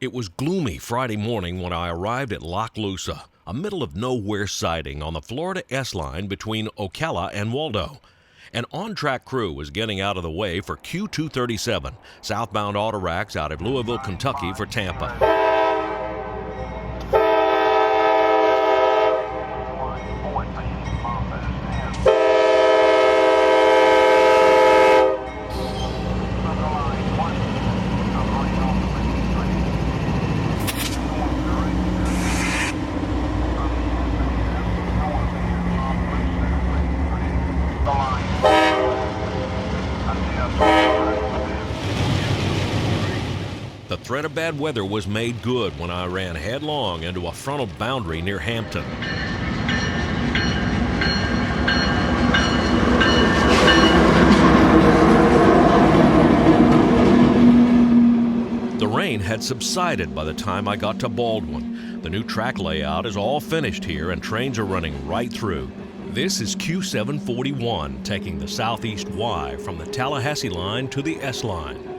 It was gloomy Friday morning when I arrived at Lochloosa, a middle-of-nowhere siding on the Florida S-line between Ocala and Waldo. An on-track crew was getting out of the way for Q237, southbound auto racks out of Louisville, Kentucky for Tampa. The threat of bad weather was made good when I ran headlong into a frontal boundary near Hampton. The rain had subsided by the time I got to Baldwin. The new track layout is all finished here and trains are running right through. This is Q741 taking the Southeast Y from the Tallahassee line to the S line.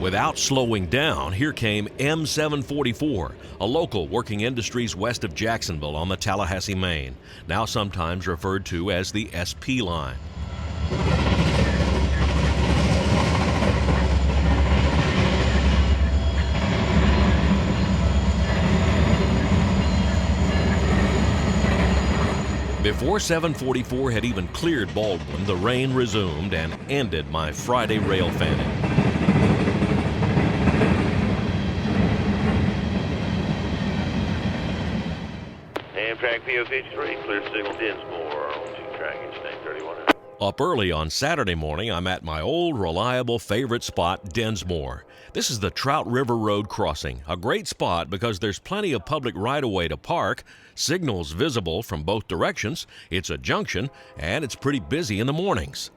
Without slowing down, here came M744, a local working industries west of Jacksonville on the Tallahassee Main, now sometimes referred to as the SP line. Before 744 had even cleared Baldwin, the rain resumed and ended my Friday rail fanning. Track PO53, clear signal Dinsmore on 2 track Interstate 31. Up early on Saturday morning, I'm at my old reliable favorite spot, Dinsmore. This is the Trout River Road crossing, a great spot because there's plenty of public right-of-way to park, signals visible from both directions, it's a junction, and it's pretty busy in the mornings.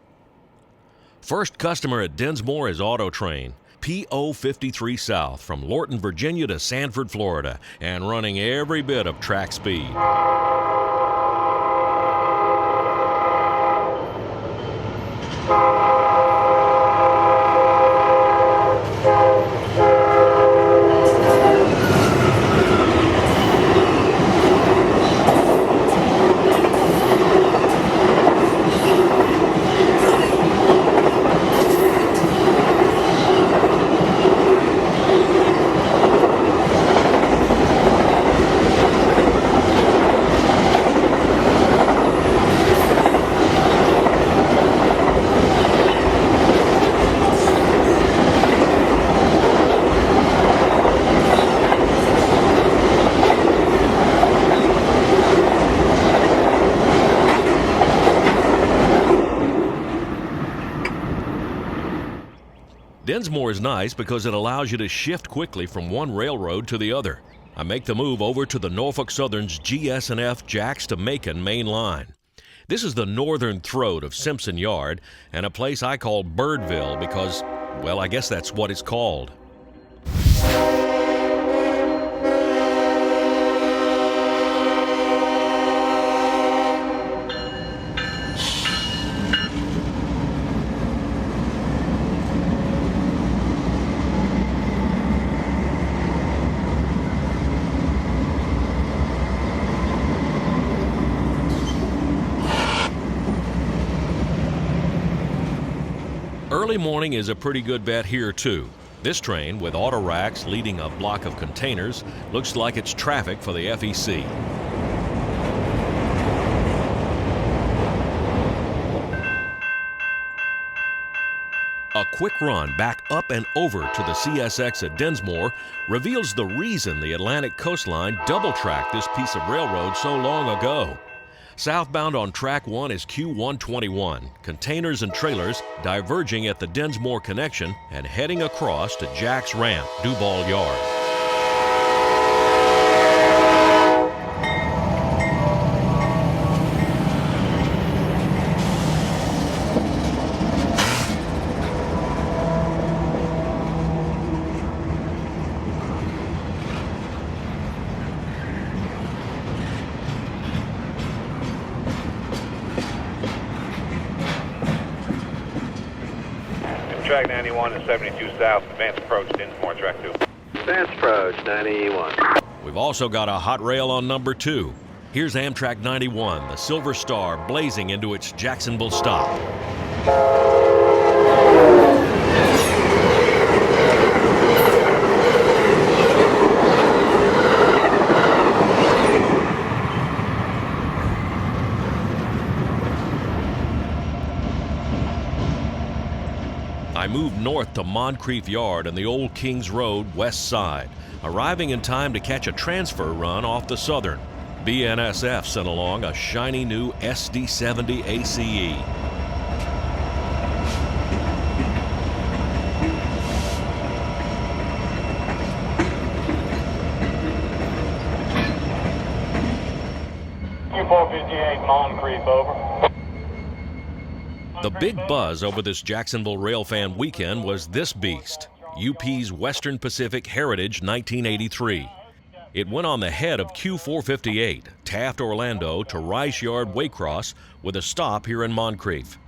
First customer at Dinsmore is Auto Train. PO53 South from Lorton, Virginia to Sanford, Florida, and running every bit of track speed. Dinsmore is nice because it allows you to shift quickly from one railroad to the other. I make the move over to the Norfolk Southern's GS&F Jacks to Macon main line. This is the northern throat of Simpson Yard and a place I call Birdville because, well, I guess that's what it's called. Early morning is a pretty good bet here, too. This train, with auto racks leading a block of containers, looks like it's traffic for the FEC. A quick run back up and over to the CSX at Dinsmore reveals the reason the Atlantic coastline double-tracked this piece of railroad so long ago. Southbound on Track 1 is Q121, containers and trailers diverging at the Dinsmore connection and heading across to Jack's Ramp, Duval Yard. track 91 and 72 south, advance approach, Dinsmore, track 2. Advance approach, 91. We've also got a hot rail on number 2. Here's Amtrak 91, the Silver Star, blazing into its Jacksonville stop. I moved north to Moncrief Yard and the Old Kings Road west side, arriving in time to catch a transfer run off the Southern. BNSF sent along a shiny new SD70 ACE. Q458 Moncrief, over. The big buzz over this Jacksonville Railfan Weekend was this beast, UP's Western Pacific Heritage 1983. It went on the head of Q458, Taft Orlando to Rice Yard Waycross with a stop here in Moncrief.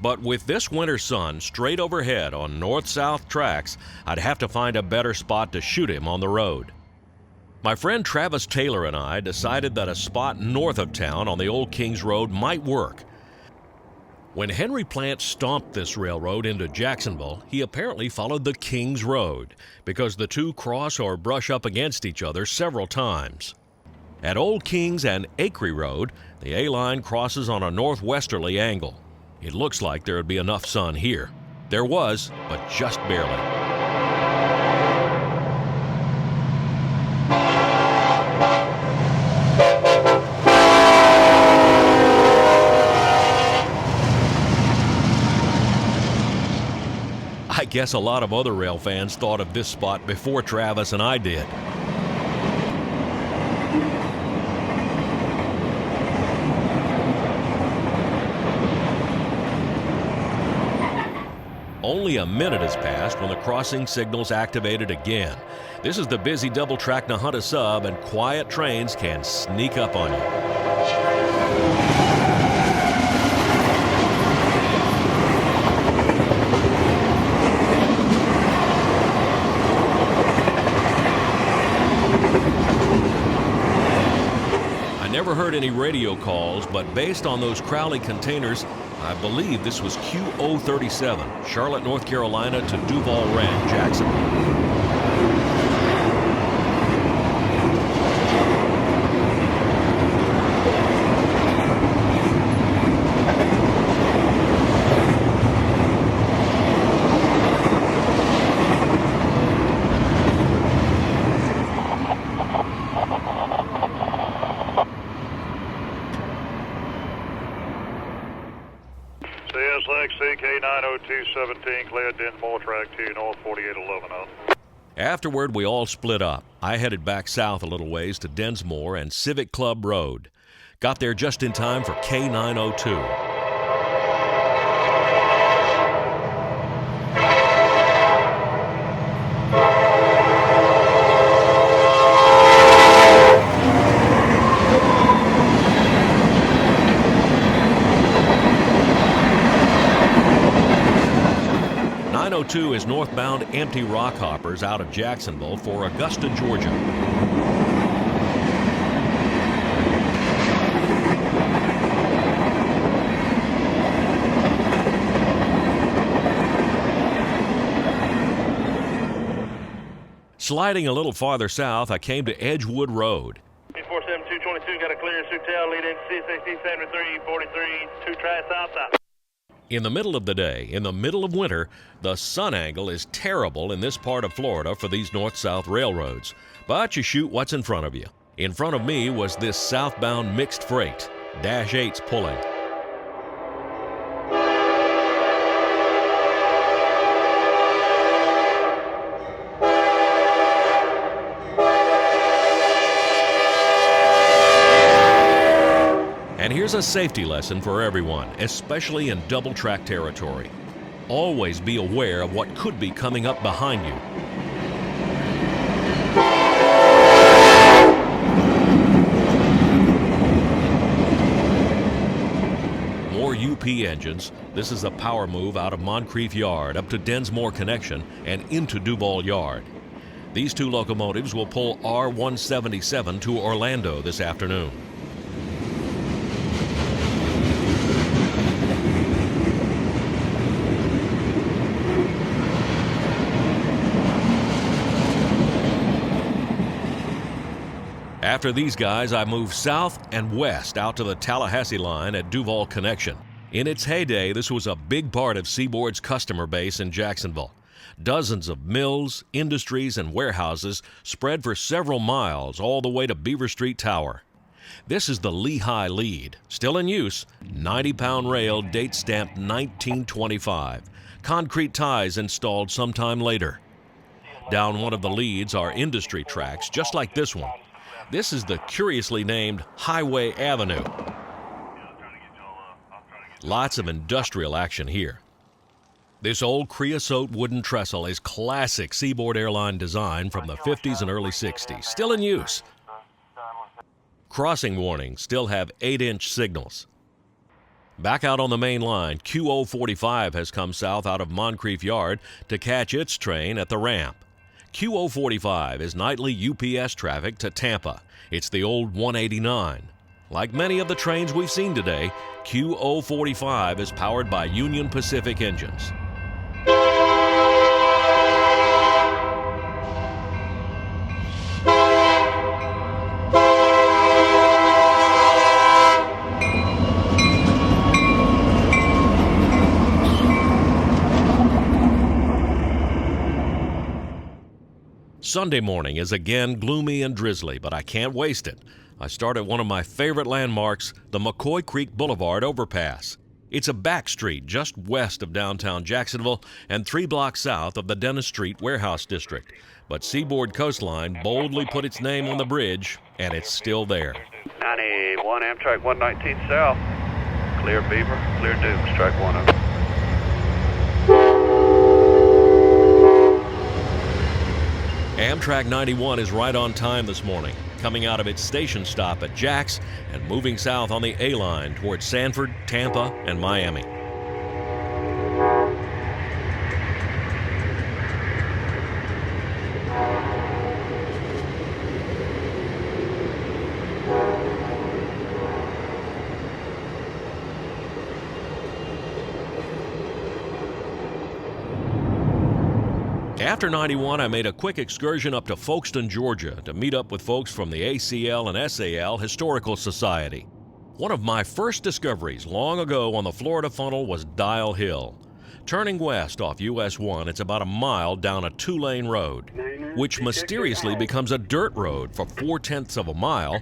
But with this winter sun straight overhead on north-south tracks, I'd have to find a better spot to shoot him on the road. My friend Travis Taylor and I decided that a spot north of town on the Old Kings Road might work. When Henry Plant stomped this railroad into Jacksonville, he apparently followed the Kings Road because the two cross or brush up against each other several times. At Old Kings and Acre Road, the A-line crosses on a northwesterly angle. It looks like there would be enough sun here. There was, but just barely. I guess a lot of other rail fans thought of this spot before Travis and I did. Only a minute has passed when the crossing signal's activated again. This is the busy double track Nahunta sub, and quiet trains can sneak up on you. Never heard any radio calls, but based on those Crowley containers, I believe this was Q037, Charlotte, North Carolina to Duval Ranch, Jacksonville. CSX CK90217, clear Dinsmore, track 2, north 4811 up. Afterward, we all split up. I headed back south a little ways to Dinsmore and Civic Club Road. Got there just in time for K902. 902 is northbound empty rock hoppers out of Jacksonville for Augusta, Georgia. Sliding a little farther south, I came to Edgewood Road. 47222 got a clearance through tail lead in CSX 7343, 2 try south. In the middle of the day, in the middle of winter, the sun angle is terrible in this part of Florida for these north-south railroads. But you shoot what's in front of you. In front of me was this southbound mixed freight, Dash 8's pulling. And here's a safety lesson for everyone, especially in double-track territory. Always be aware of what could be coming up behind you. More UP UP engines, this is a power move out of Moncrief Yard up to Dinsmore Connection and into Duval Yard. These two locomotives will pull R-177 to Orlando this afternoon. After these guys, I move south and west out to the Tallahassee line at Duval Connection. In its heyday, this was a big part of Seaboard's customer base in Jacksonville. Dozens of mills, industries, and warehouses spread for several miles all the way to Beaver Street Tower. This is the Lehigh Lead, still in use, 90-pound rail, date stamped 1925. Concrete ties installed sometime later. Down one of the leads are industry tracks, just like this one. This is the curiously named Highway Avenue. Lots of industrial action here. This old creosote wooden trestle is classic Seaboard airline design from the 50s and early 60s, still in use. Crossing warnings still have 8-inch signals. Back out on the main line, Q045 has come south out of Moncrief Yard to catch its train at the ramp. Q045 is nightly UPS traffic to Tampa. It's the old 189. Like many of the trains we've seen today, Q045 is powered by Union Pacific engines. Sunday morning is again gloomy and drizzly, but I can't waste it. I start at one of my favorite landmarks, the McCoy Creek Boulevard overpass. It's a back street just west of downtown Jacksonville and 3 blocks south of the Dennis Street Warehouse District. But Seaboard Coastline boldly put its name on the bridge, and it's still there. 91 Amtrak 119 South. Clear Beaver, clear Dukes, track 10. Amtrak 91 is right on time this morning, coming out of its station stop at Jax and moving south on the A-line towards Sanford, Tampa, and Miami. After 91, I made a quick excursion up to Folkestone, Georgia to meet up with folks from the ACL and SAL Historical Society. One of my first discoveries long ago on the Florida Funnel was Dial Hill. Turning west off US 1, it's about a mile down a 2-lane road, which mysteriously becomes a dirt road for 4/10 of a mile,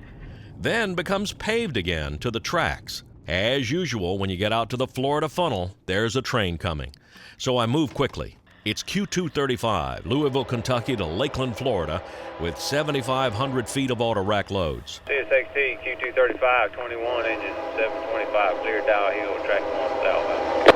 then becomes paved again to the tracks. As usual, when you get out to the Florida Funnel, there's a train coming. So I move quickly. It's Q235, Louisville, Kentucky to Lakeland, Florida, with 7,500 feet of auto rack loads. CSX Q235, 21, engine 725, clear Dial Hill, track 1 southbound.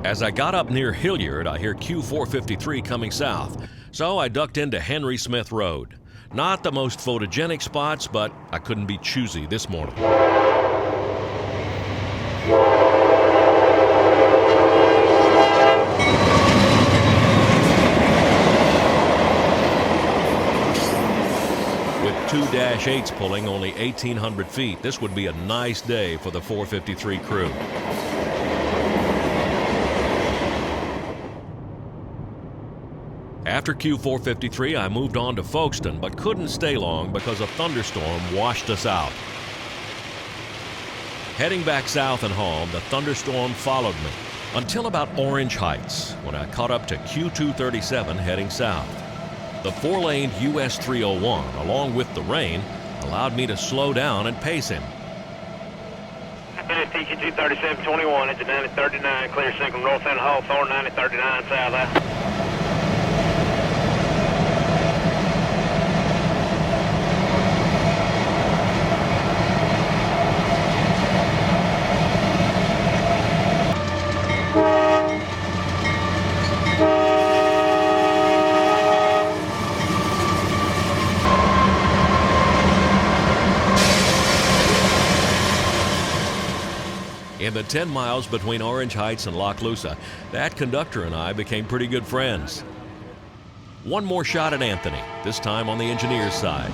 As I got up near Hilliard, I hear Q453 coming south, so I ducked into Henry Smith Road. Not the most photogenic spots, but I couldn't be choosy this morning. With 2 -8s pulling only 1,800 feet, this would be a nice day for the 453 crew. After Q453, I moved on to Folkestone, but couldn't stay long because a thunderstorm washed us out. Heading back south and home, the thunderstorm followed me until about Orange Heights, when I caught up to Q237 heading south. The 4-lane US 301, along with the rain, allowed me to slow down and pace him. Q237, 21, into 9039, clear single north end Hawthorne, 9039 south out. the 10 miles between Orange Heights and Lochloosa, that conductor and I became pretty good friends. One more shot at Anthony, this time on the engineer's side.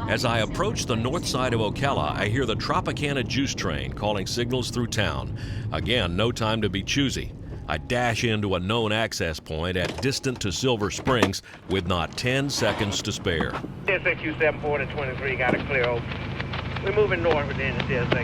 As I approach the north side of Ocala, I hear the Tropicana juice train calling signals through town. Again, no time to be choosy. I dash into a known access point at Distant to Silver Springs with not 10 seconds to spare. CSX 74 to 23 got a clear open. We're moving north within the CSX.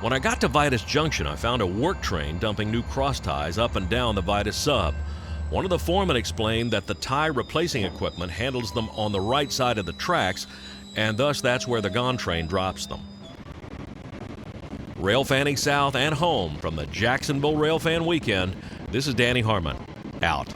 When I got to Vitus Junction, I found a work train dumping new cross ties up and down the Vitus sub. One of the foremen explained that the tie replacing equipment handles them on the right side of the tracks, and thus that's where the gone train drops them. Rail fanning south and home from the Jacksonville Railfan Weekend, this is Danny Harmon, out.